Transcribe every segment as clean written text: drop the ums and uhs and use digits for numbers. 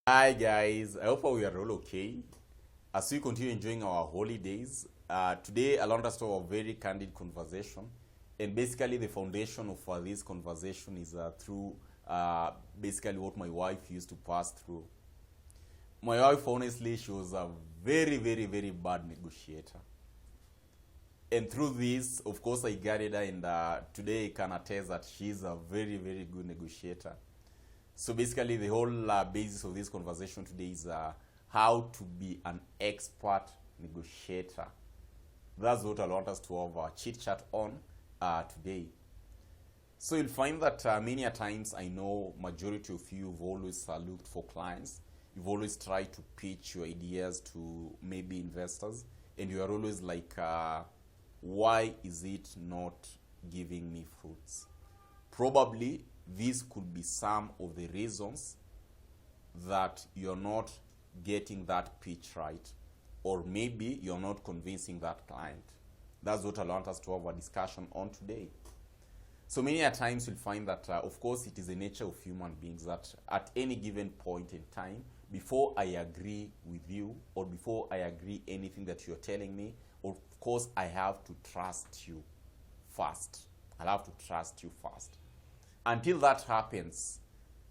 Hi guys, I hope we are all okay. As we continue enjoying our holidays, today I want us to have a very candid conversation. And basically the foundation of this conversation is through basically what my wife used to pass through. My wife, honestly, she was a very, very, very bad negotiator. And through this, of course, I guided her, and today I can attest that she's a very, very good negotiator. So basically, the whole basis of this conversation today is how to be an expert negotiator. That's what I want us to have a chit chat on today. So you'll find that many a times, I know majority of you have always looked for clients. You've always tried to pitch your ideas to maybe investors, and you are always like, why is it not giving me fruits? Probably this could be some of the reasons that you're not getting that pitch right, or maybe you're not convincing that client. That's what I want us to have a discussion on today. So many a times you'll find that, of course, it is the nature of human beings that at any given point in time, before I agree with you or before I agree anything that you're telling me, of course, I have to trust you first. I'll have to trust you first. Until that happens,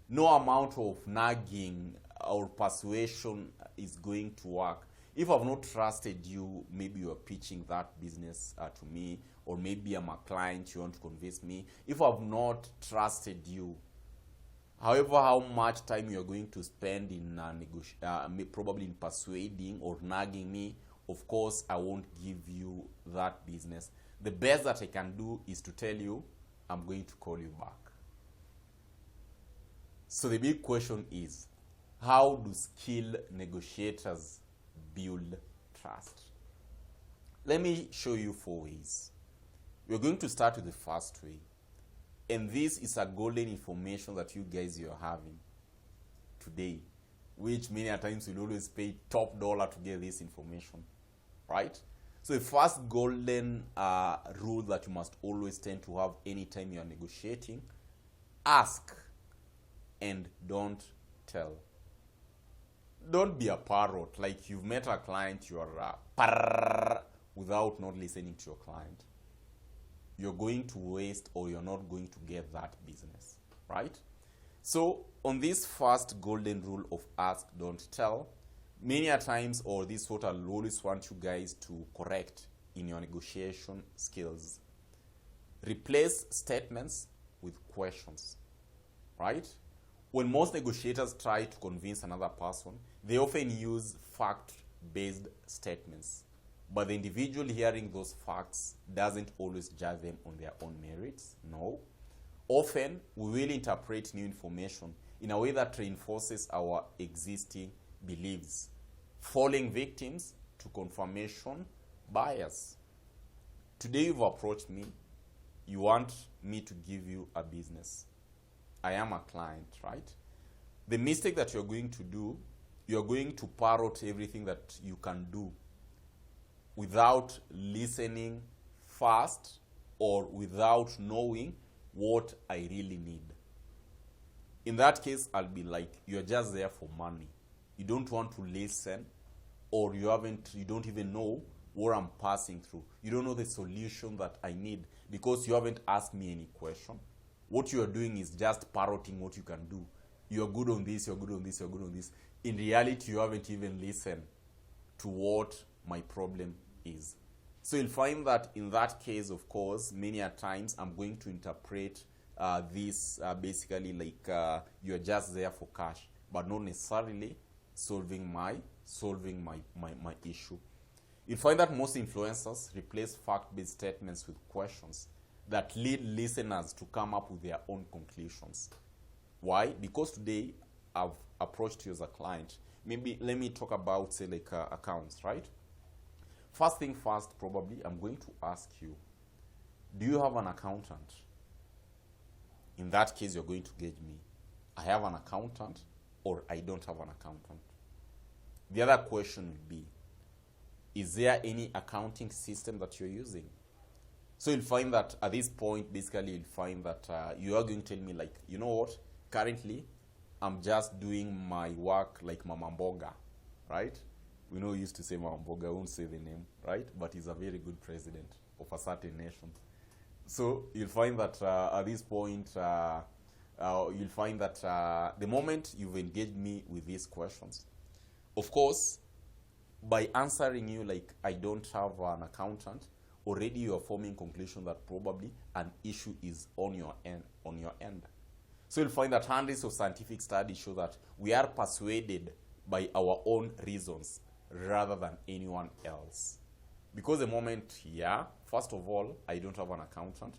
no amount of nagging or persuasion is going to work. If I've not trusted you, maybe you're pitching that business to me, or maybe I'm a client, you want to convince me. If I've not trusted you, however how much time you're going to spend in probably in persuading or nagging me, of course, I won't give you that business. The best that I can do is to tell you, I'm going to call you back. So the big question is, how do skilled negotiators build trust? Let me show you 4 ways. We're going to start with the first way. And this is a golden information that you guys are having today, which many a times you'll always pay top dollar to get this information, right? So the first golden rule that you must always tend to have anytime you are negotiating: ask and don't tell. Don't be a parrot, like you've met a client, you are without not listening to your client. You're going to waste, or you're not going to get that business, right? So on this first golden rule of ask, don't tell, many a times, or this is what I'll always want you guys to correct in your negotiation skills. Replace statements with questions, right? When most negotiators try to convince another person, they often use fact-based statements. But the individual hearing those facts doesn't always judge them on their own merits. No. Often, we will interpret new information in a way that reinforces our existing beliefs, falling victims to confirmation bias. Today you've approached me. You want me to give you a business. I am a client, right? The mistake that you're going to do, you're going to parrot everything that you can do without listening first, or without knowing what I really need. In that case, I'll be like, you're just there for money. You don't want to listen, or you don't even know what I'm passing through. You don't know the solution that I need because you haven't asked me any question. What you're doing is just parroting what you can do. You're good on this, you're good on this, you're good on this. In reality, you haven't even listened to what my problem is. So you'll find that in that case, of course, many a times I'm going to interpret this basically like you're just there for cash, but not necessarily solving my issue. You'll find that most influencers replace fact-based statements with questions that lead listeners to come up with their own conclusions. Why? Because today I've approached you as a client. Maybe let me talk about, say, like accounts, right? First thing first, probably I'm going to ask you, do you have an accountant? In that case, you're going to gauge me. I have an accountant, or I don't have an accountant. The other question would be, is there any accounting system that you're using? So you'll find that at this point, basically, you'll find that you are going to tell me, like, you know what, currently, I'm just doing my work like Mama Mboga, right? We know he used to say Mama Mboga, I won't say the name, right? But he's a very good president of a certain nation. So you'll find that at this point, you'll find that the moment you've engaged me with these questions, of course, by answering you like I don't have an accountant, already you are forming conclusion that probably an issue is on your end. So you'll find that hundreds of scientific studies show that we are persuaded by our own reasons rather than anyone else. Because the moment, first of all, I don't have an accountant.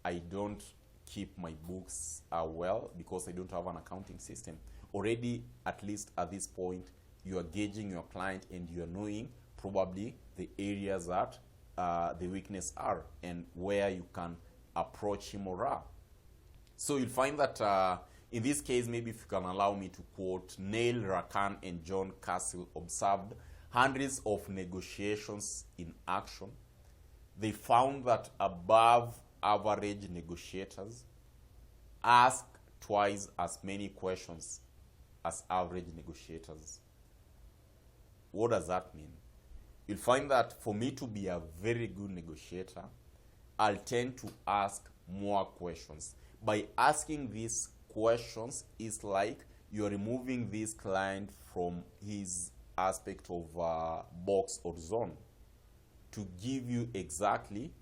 I don't keep my books well because I don't have an accounting system. Already, at least at this point, you are gauging your client and you are knowing probably the areas that the weakness are and where you can approach him or her. So you'll find that in this case, maybe if you can allow me to quote, Neil Rakan and John Castle observed hundreds of negotiations in action. They found that above average negotiators ask twice as many questions as average negotiators. What does that mean? You'll find that for me to be a very good negotiator, I'll tend to ask more questions. By asking these questions, it's like you're removing this client from his aspect of box or zone to give you exactly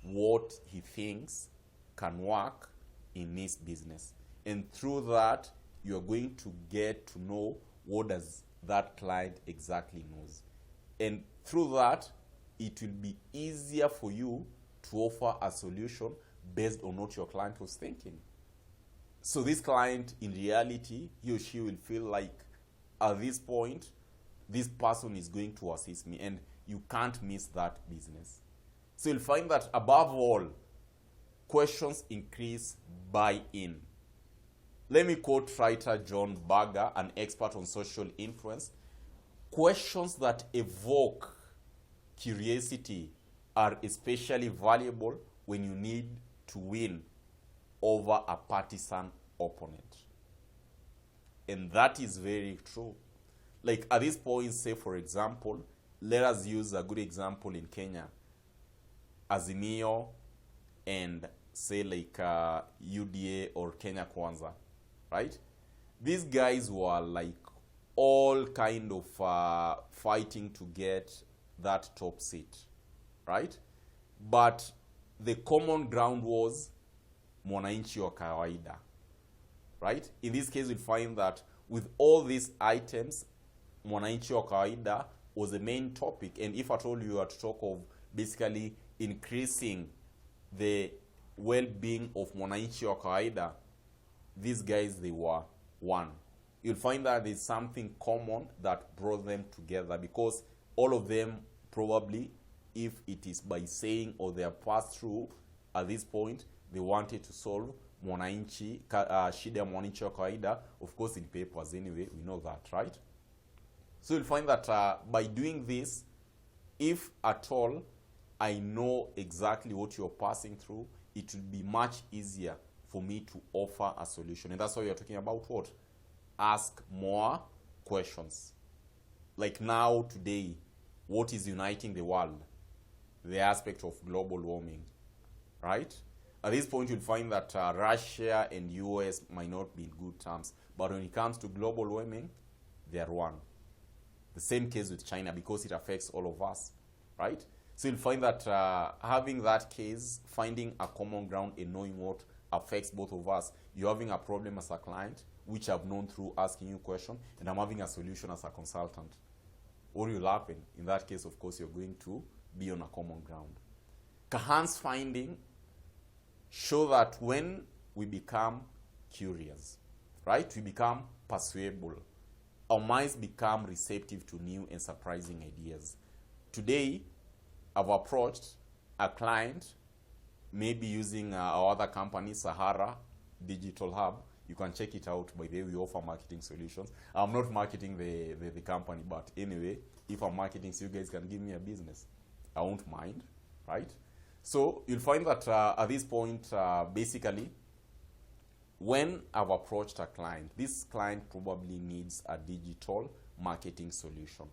what he thinks can work in this business. And through that, you're going to get to know what does that client exactly knows. And through that, it will be easier for you to offer a solution based on what your client was thinking. So this client, in reality, he or she will feel like at this point, this person is going to assist me, and you can't miss that business. So you'll find that above all, questions increase buy-in. Let me quote writer John Berger, an expert on social influence. Questions that evoke curiosity are especially valuable when you need to win over a partisan opponent. And that is very true. Like at this point, say for example, let us use a good example in Kenya. Azimio and say like UDA or Kenya Kwanza, right? These guys were like all kind of fighting to get that top seat, right? But the common ground was mwananchi wa kawaida, right? In this case, you'll find that with all these items, mwananchi wa kawaida was the main topic. And if at all you are to talk of basically increasing the well-being of mwananchi wa kawaida, these guys, they were one. You'll find that there's something common that brought them together, because all of them probably, if it is by saying or they are passed through at this point, they wanted to solve mwananchi, shida mwananchi wa kawaida, of course in papers anyway, we know that, right? So you'll find that by doing this, if at all I know exactly what you're passing through, it will be much easier for me to offer a solution. And that's why we are talking about what? Ask more questions. Like now, today, what is uniting the world? The aspect of global warming, right? At this point, you'll find that Russia and US might not be in good terms. But when it comes to global warming, they are one. The same case with China, because it affects all of us, right? So you'll find that having that case, finding a common ground and knowing what affects both of us, you're having a problem as a client, which I've known through asking you a question, and I'm having a solution as a consultant. What will happen? In that case, of course, you're going to be on a common ground. Kahan's finding show that when we become curious, right, we become persuadable. Our minds become receptive to new and surprising ideas. Today, I've approached a client, maybe using our other company, Sahara Digital Hub. You can check it out. By the way, we offer marketing solutions. I'm not marketing the company, but anyway, if I'm marketing, so you guys can give me a business, I won't mind, right? So you'll find that at this point, basically, when I've approached a client, this client probably needs a digital marketing solution.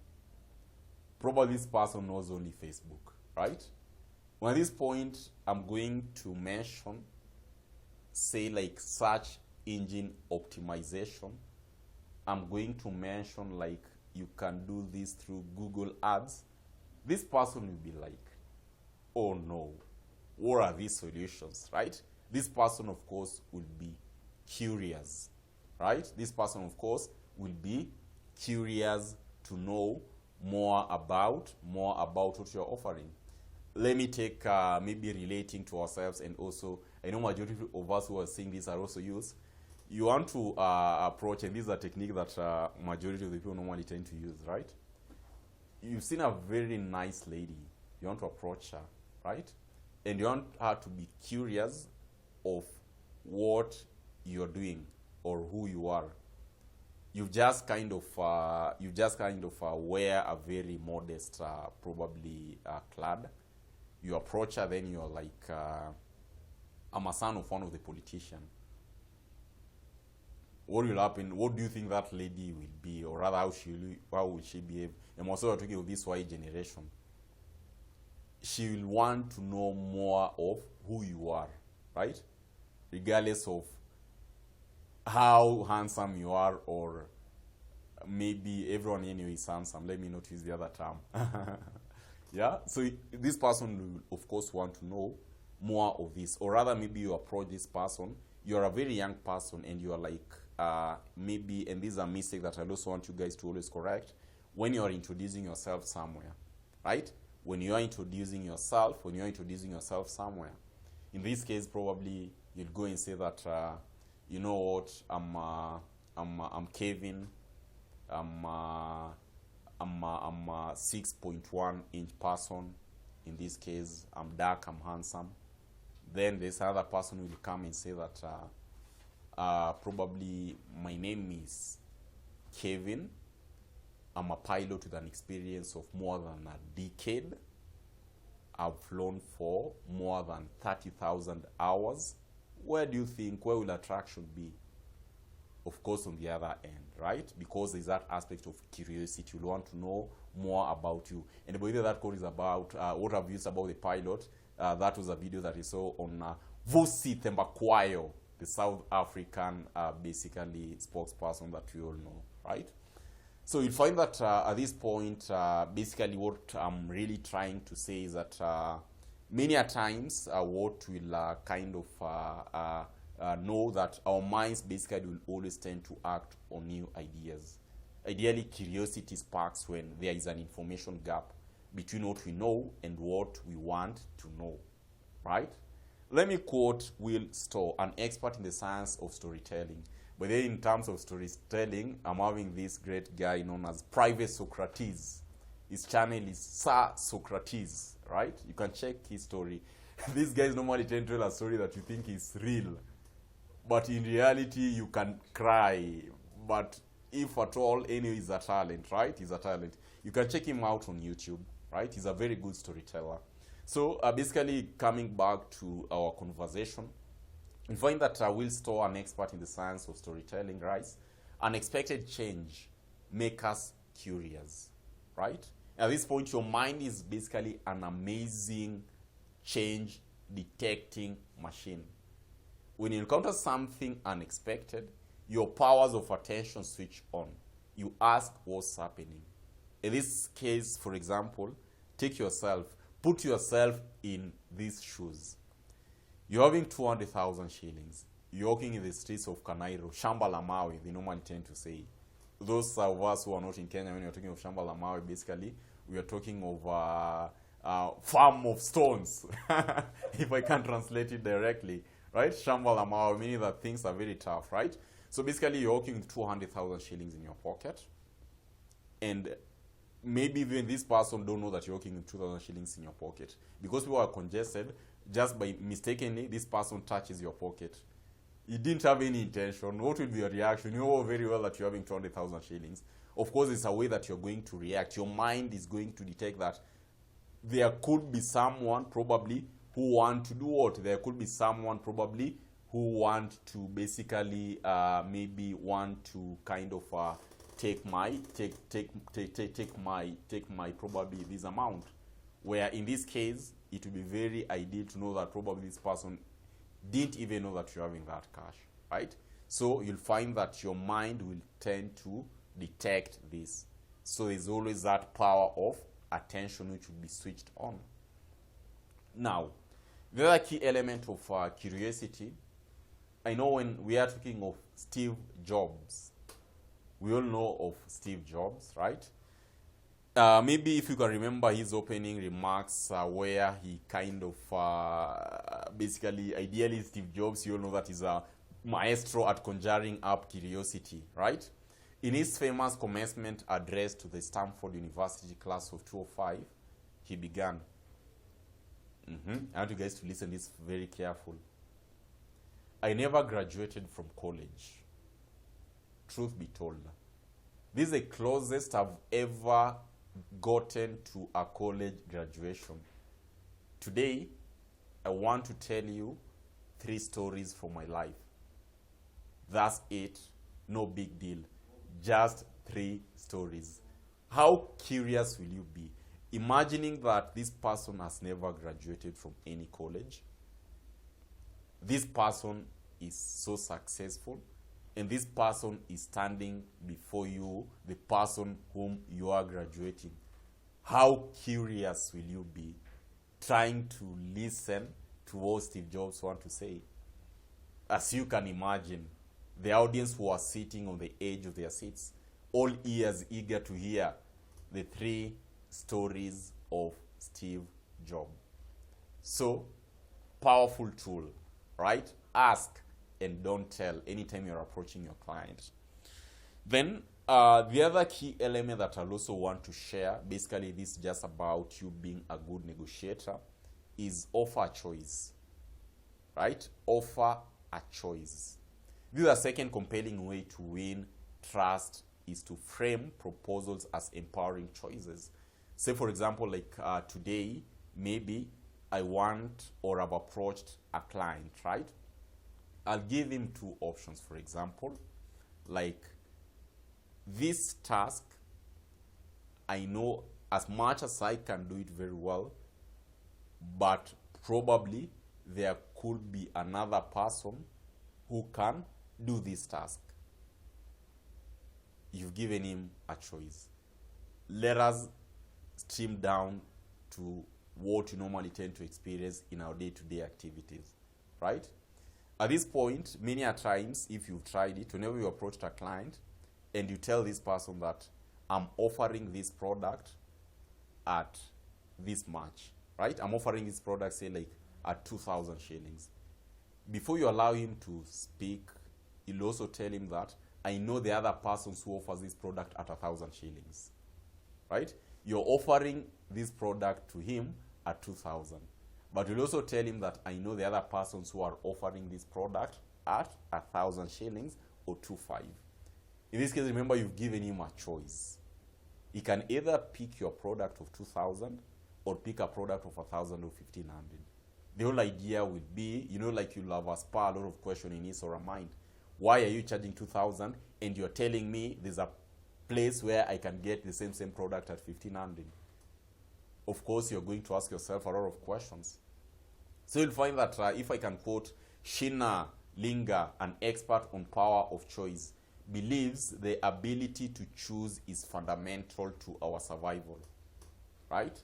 Probably this person knows only Facebook, right? Well, at this point, I'm going to mention, say, like search engine optimization. I'm going to mention like you can do this through Google Ads. This person will be like, oh no, what are these solutions, right? This person, of course, will be curious, right? This person, of course, will be curious to know more about what you're offering. Let me take maybe relating to ourselves, and also I know majority of us who are seeing this are also youth. You want to approach, and this is a technique that majority of the people normally tend to use, right? You've seen a very nice lady, you want to approach her, right? And you want her to be curious of what you're doing or who you are. You've just kind of wear a very modest, probably clad. You approach her, then you're like, I'm a son of one of the politicians. What will happen? What do you think that lady will be, or rather, how will she behave? And also, we're talking of this Y generation. She will want to know more of who you are, right? Regardless of how handsome you are, or maybe everyone anyway is handsome. Let me not use the other term. Yeah, so this person will, of course, want to know more of this. Or rather, maybe you approach this person, you're a very young person, and you're like, maybe, and this is a mistake that I also want you guys to always correct, when you're introducing yourself somewhere, right? When you're introducing yourself somewhere. In this case, probably you'll go and say that, you know what, I'm Kevin, I'm a 6.1 inch person. In this case, I'm dark, I'm handsome. Then this other person will come and say that probably my name is Kevin. I'm a pilot with an experience of more than a decade. I've flown for more than 30,000 hours. Where do you think, where will attraction be? Of course, on the other end, right? Because there's that aspect of curiosity. You'll want to know more about you. And by the way, that code is about what I've used about the pilot. That was a video that you saw on Vusi Thembakwayo, the South African, basically, spokesperson that we all know, right? So you'll find that at this point, basically what I'm really trying to say is that many a times what will kind of know that our minds basically will always tend to act on new ideas. Ideally, curiosity sparks when there is an information gap between what we know and what we want to know, right? Let me quote Will Storr, an expert in the science of storytelling. But then in terms of storytelling, I'm having this great guy known as Private Socrates. His channel is Sir Socrates, right? You can check his story. These guys normally tend to tell a story that you think is real. But in reality, you can cry. But if at all, anyway, he's a talent, right? He's a talent. You can check him out on YouTube, right? He's a very good storyteller. So basically, coming back to our conversation, we find that Will Storr, an expert in the science of storytelling, writes, unexpected change make us curious, right? At this point, your mind is basically an amazing change detecting machine. When you encounter something unexpected, your powers of attention switch on. You ask what's happening. In this case, for example, put yourself in these shoes. You're having 200,000 shillings. You're walking in the streets of Kanairo, Shamba la Mawe, they normally tend to say. Those of us who are not in Kenya, when you're talking of Shamba la Mawe, basically, we are talking of farm of stones, if I can translate it directly, right? Shamba la Mawe, meaning that things are very tough, right? So basically, you're walking with 200,000 shillings in your pocket, and maybe even this person don't know that you're walking with 2,000 shillings in your pocket. Because people are congested, just by mistakenly, this person touches your pocket. You didn't have any intention. What will be your reaction? You know very well that you're having 200,000 shillings. Of course, it's a way that you're going to react. Your mind is going to detect that there could be someone probably who want to do what? There could be someone probably who want to basically maybe want to kind of take my probably this amount, where in this case it would be very ideal to know that probably this person didn't even know that you're having that cash, right? So you'll find that your mind will tend to detect this. So there's always that power of attention which will be switched on. Now, the other key element of curiosity, I know when we are talking of Steve Jobs, we all know of Steve Jobs, right? Maybe if you can remember his opening remarks where he kind of basically, ideally Steve Jobs, you all know that he's a maestro at conjuring up curiosity, right? In his famous commencement address to the Stanford University class of 205, he began. I want you guys to listen to this very careful. I never graduated from college. Truth be told. This is the closest I've ever gotten to a college graduation. Today, I want to tell you 3 stories from my life. That's it. No big deal. Just 3 stories. How curious will you be? Imagining that this person has never graduated from any college. This person is so successful, and this person is standing before you, the person whom you are graduating. How curious will you be trying to listen to what Steve Jobs wants to say? As you can imagine, the audience who are sitting on the edge of their seats, all ears eager to hear the 3 stories of Steve Jobs. So, powerful tool, right? Ask and don't tell anytime you're approaching your client. Then, the other key element that I also want to share, basically this is just about you being a good negotiator, is offer choice, right? Offer a choice. This is a second compelling way to win trust, is to frame proposals as empowering choices. Say, for example, like today, maybe I want or have approached a client, right? I'll give him 2 options, for example, like this task, I know as much as I can do it very well, but probably there could be another person who can do this task. You've given him a choice. Let us stream down to what you normally tend to experience in our day-to-day activities, right? At this point, many a times, if you've tried it, whenever you approach a client and you tell this person that I'm offering this product at this much, right? I'm offering this product, say like at 2,000 shillings. Before you allow him to speak, you'll also tell him that I know the other persons who offers this product at 1,000 shillings, right? You're offering this product to him at 2,000. But you'll also tell him that I know the other persons who are offering this product at 1,000 shillings or 2,500. In this case, remember, you've given him a choice. He can either pick your product of 2,000 or pick a product of 1,000 or 1,500. The whole idea will be, like you'll have a spur a lot of question in his or her mind. Why are you charging 2,000 and you're telling me there's a place where I can get the same product at 1,500? Of course, you're going to ask yourself a lot of questions. So you'll find that if I can quote Shina Linger, an expert on power of choice, believes the ability to choose is fundamental to our survival, right?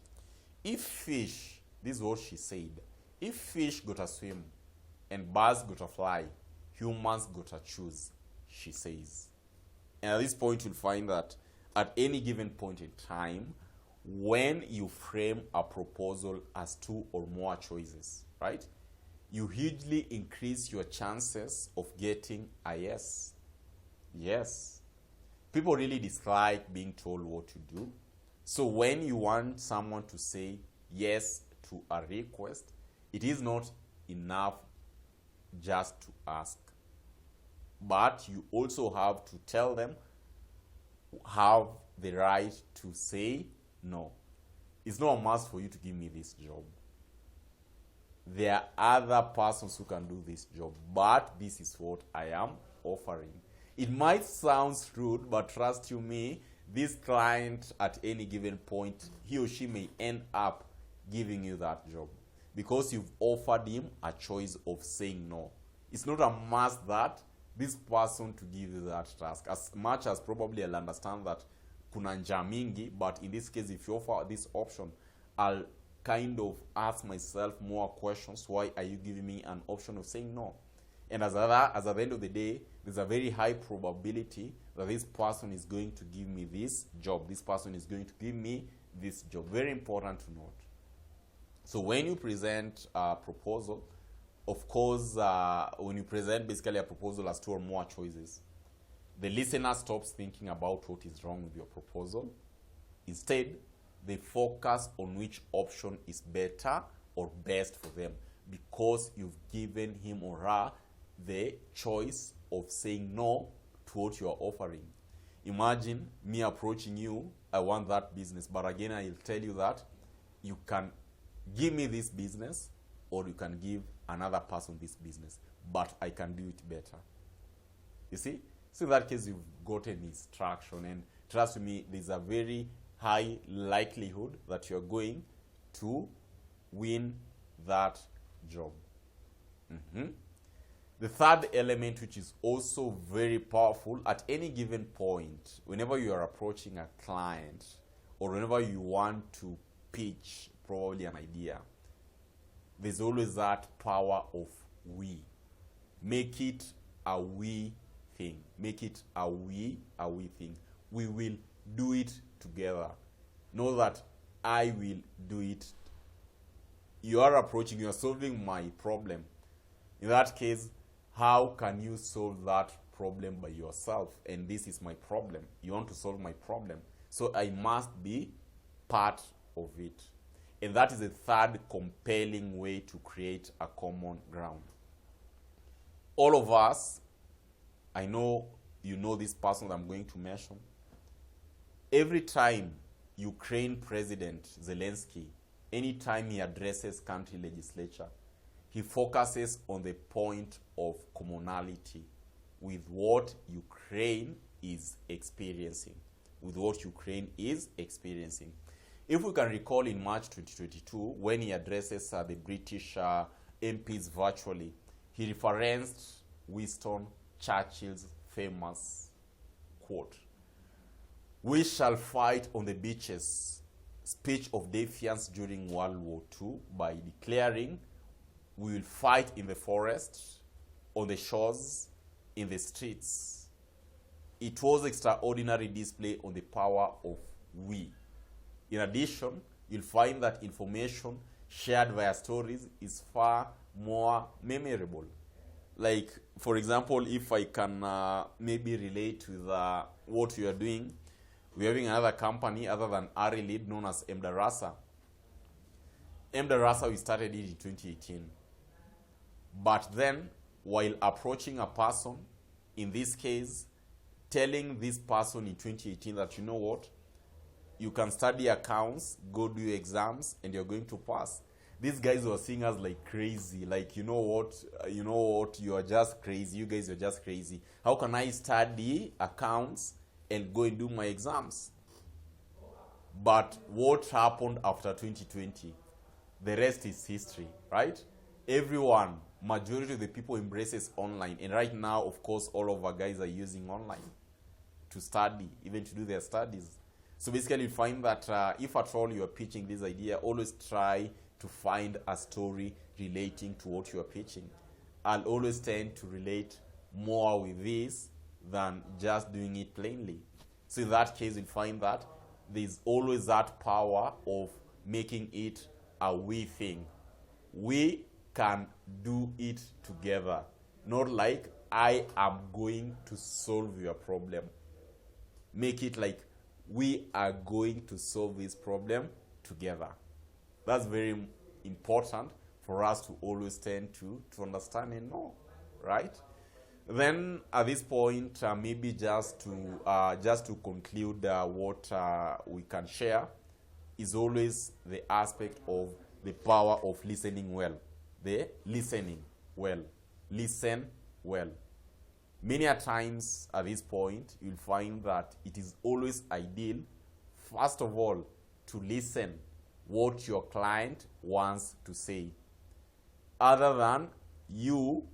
If fish, this is what she said, if fish got to swim and birds got to fly, humans got to choose, she says. And at this point, you'll find that at any given point in time, when you frame a proposal as 2 or more choices, right, you hugely increase your chances of getting a yes. Yes. People really dislike being told what to do. So when you want someone to say yes to a request, it is not enough just to ask. But you also have to tell them, have the right to say no. It's not a must for you to give me this job. there are other persons who can do this job, but this is what I am offering. It might sound rude, but trust you me, this client at any given point, he or she may end up giving you that job because you've offered him a choice of saying no. It's not a must that this person to give you that task, as much as probably I'll understand that kuna njaa mingi, but in this case, if you offer this option, I'll kind of ask myself more questions. Why are you giving me an option of saying no? And as at the end of the day, there's a very high probability that this person is going to give me this job. This person is going to give me this job. Very important to note. So when you present a proposal, of course, when you present basically a proposal as two or more choices, the listener stops thinking about what is wrong with your proposal. Instead, they focus on which option is better or best for them because you've given him or her the choice of saying no to what you are offering. Imagine me approaching you, I want that business, but again, I'll tell you that you can give me this business or you can give another person this business, but I can do it better. You see? So in that case, you've gotten instruction, and trust me, there's a very high likelihood that you're going to win that job. The third element, which is also very powerful at any given point, whenever you are approaching a client or whenever you want to pitch probably an idea, there's always that power of we. Make it a we thing. Make it a we thing. We will do it together. Know that I will do it. You are approaching, you are solving my problem. In that case, how can you solve that problem by yourself? And this is my problem. You want to solve my problem. So I must be part of it. And that is the third compelling way to create a common ground. All of us, I know you know this person that I'm going to mention. Every time Ukraine President Zelensky, anytime he addresses country legislature, he focuses on the point of commonality with what Ukraine is experiencing. With what Ukraine is experiencing. If we can recall in March 2022, when he addresses the British MPs virtually, he referenced Winston Churchill's famous quote, "We shall fight on the beaches," speech of defiance during World War II, by declaring, "We will fight in the forest, on the shores, in the streets." It was extraordinary display on the power of we. In addition, you'll find that information shared via stories is far more memorable. Like, for example, if I can maybe relate with what you are doing, we're having another company other than Ari Lead known as Mdarasa. Mdarasa, we started it in 2018. But then, while approaching a person, in this case, telling this person in 2018 that, you know what, you can study accounts, go do your exams, and you're going to pass. These guys were seeing us like crazy. Like, you know what, you are just crazy. You guys are just crazy. How can I study accounts and go and do my exams? But what happened after 2020? The rest is history, right? Everyone, majority of the people embraces online. And right now, of course, all of our guys are using online to study, even to do their studies. So basically, you find that if at all you are pitching this idea, always try to find a story relating to what you are pitching. I'll always tend to relate more with this than just doing it plainly. So in that case, you'll find that there's always that power of making it a we thing. We can do it together. Not like I am going to solve your problem. Make it like we are going to solve this problem together. That's very important for us to always tend to understand and know, right? Then at this point, maybe just to conclude what we can share is always the aspect of the power of listening well. the listening well. Listen well. Many a times at this point, you'll find that it is always ideal, first of all, to listen what your client wants to say. Other than you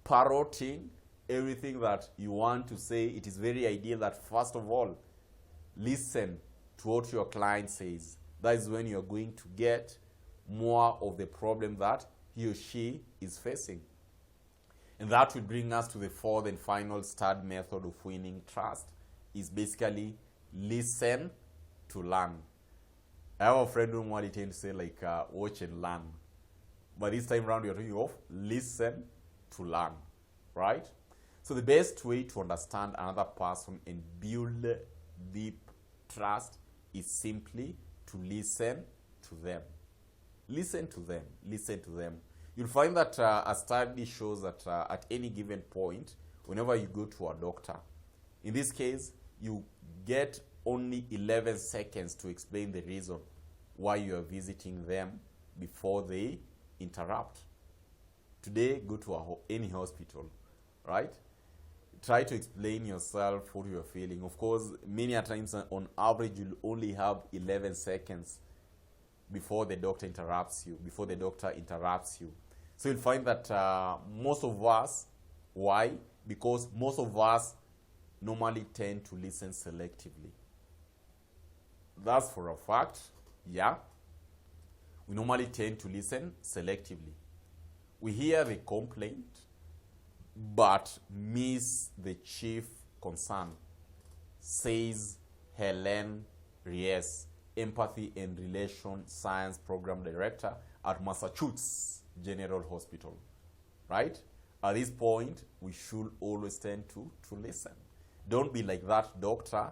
parroting everything that you want to say, it is very ideal that first of all, listen to what your client says. That is when you're going to get more of the problem that he or she is facing. And that will bring us to the fourth and final third method of winning trust, is basically listen to learn. I have a friend who normally tend to say like watch and learn. But this time around, you're talking of listen to learn, right? So the best way to understand another person and build deep trust is simply to listen to them. Listen to them. Listen to them. You'll find that a study shows that at any given point, whenever you go to a doctor, in this case, you get only 11 seconds to explain the reason why you are visiting them before they interrupt. Today, go to any hospital, right? Try to explain yourself what you are feeling. Of course, many a times on average, you'll only have 11 seconds before the doctor interrupts you, So you'll find that most of us, why? Because most of us normally tend to listen selectively. That's for a fact, yeah. We normally tend to listen selectively. We hear the complaint, but miss the chief concern, says Helen Ries, Empathy and Relation Science Program Director at Massachusetts General Hospital, right? At this point, we should always tend to listen. Don't be like that doctor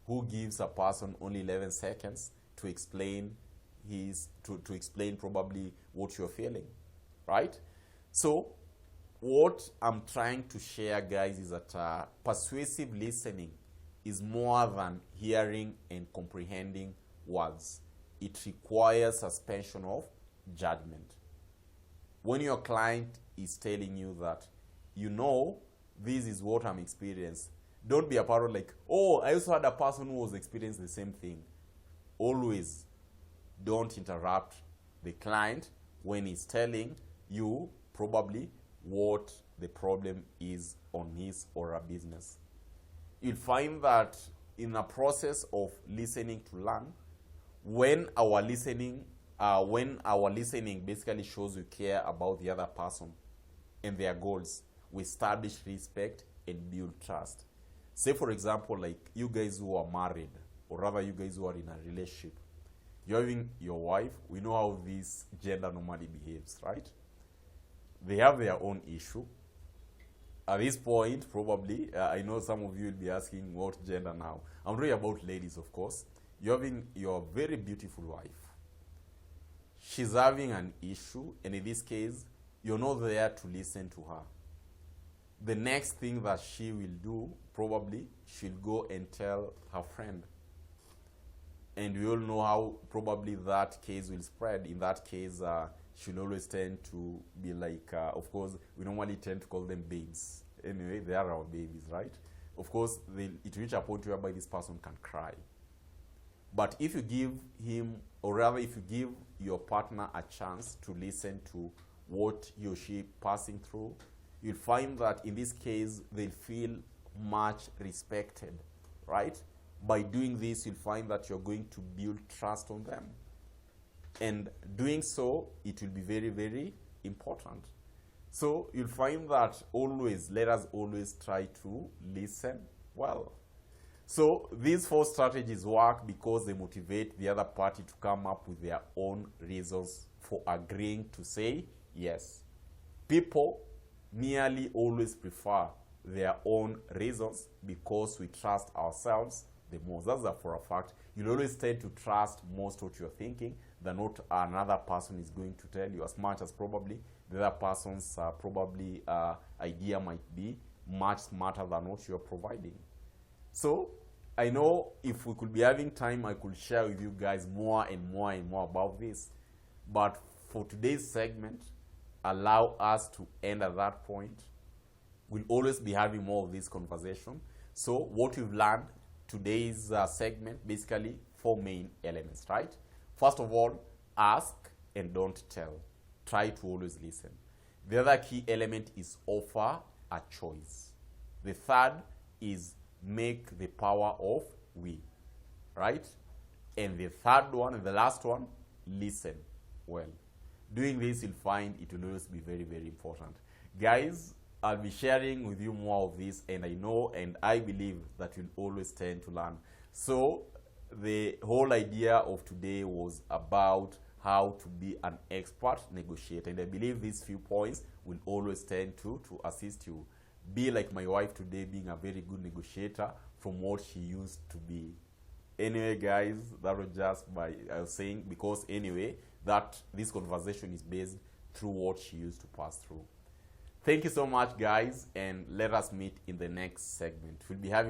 who gives a person only 11 seconds to explain to explain probably what you're feeling, right? So what I'm trying to share, guys, is that persuasive listening is more than hearing and comprehending words. It requires suspension of judgment. When your client is telling you that, this is what I'm experiencing, don't be a part of like, oh, I also had a person who was experiencing the same thing. Always don't interrupt the client when he's telling you probably what the problem is on his or her business. You'll find that in the process of listening to learn, when our listening basically shows you care about the other person and their goals, we establish respect and build trust. Say, for example, like you guys who are married, or rather you guys who are in a relationship, you're having your wife, we know how this gender normally behaves, right? They have their own issue. At this point, probably, I know some of you will be asking what gender now. I'm talking about ladies, of course. You're having your very beautiful wife. She's having an issue, and in this case, you're not there to listen to her. The next thing that she will do, probably, she'll go and tell her friend. And we all know how probably that case will spread. In that case, she'll always tend to be like, of course, we normally tend to call them babes. Anyway, they are our babies, right? Of course, it reach a point whereby this person can cry. But if you give him, or rather if you give your partner a chance to listen to what he or she passing through, you'll find that in this case, they'll feel much respected, right? By doing this, you'll find that you're going to build trust on them. And doing so, it will be very, very important. So you'll find that let us always try to listen well. So these 4 strategies work because they motivate the other party to come up with their own reasons for agreeing to say yes. People nearly always prefer their own reasons because we trust ourselves the most. That's for a fact. You'll always tend to trust most what you're thinking than what another person is going to tell you, as much as probably the other person's idea might be much smarter than what you're providing. So I know if we could be having time, I could share with you guys more and more and more about this. But for today's segment, allow us to end at that point. We'll always be having more of this conversation. So what we've learned today's segment, basically 4 main elements, right? First of all, ask and don't tell. Try to always listen. The other key element is offer a choice. The third is make the power of we, right? And the third one, and the last one, listen well. Doing this, you'll find it will always be very, very important. Guys, I'll be sharing with you more of this, and I know and I believe that you'll always tend to learn. So the whole idea of today was about how to be an expert negotiator, and I believe these few points will always tend to assist you. Be like my wife today, being a very good negotiator from what she used to be. Anyway, guys, that was just by saying, because anyway, that this conversation is based through what she used to pass through. Thank you so much, guys, and let us meet in the next segment. We'll be having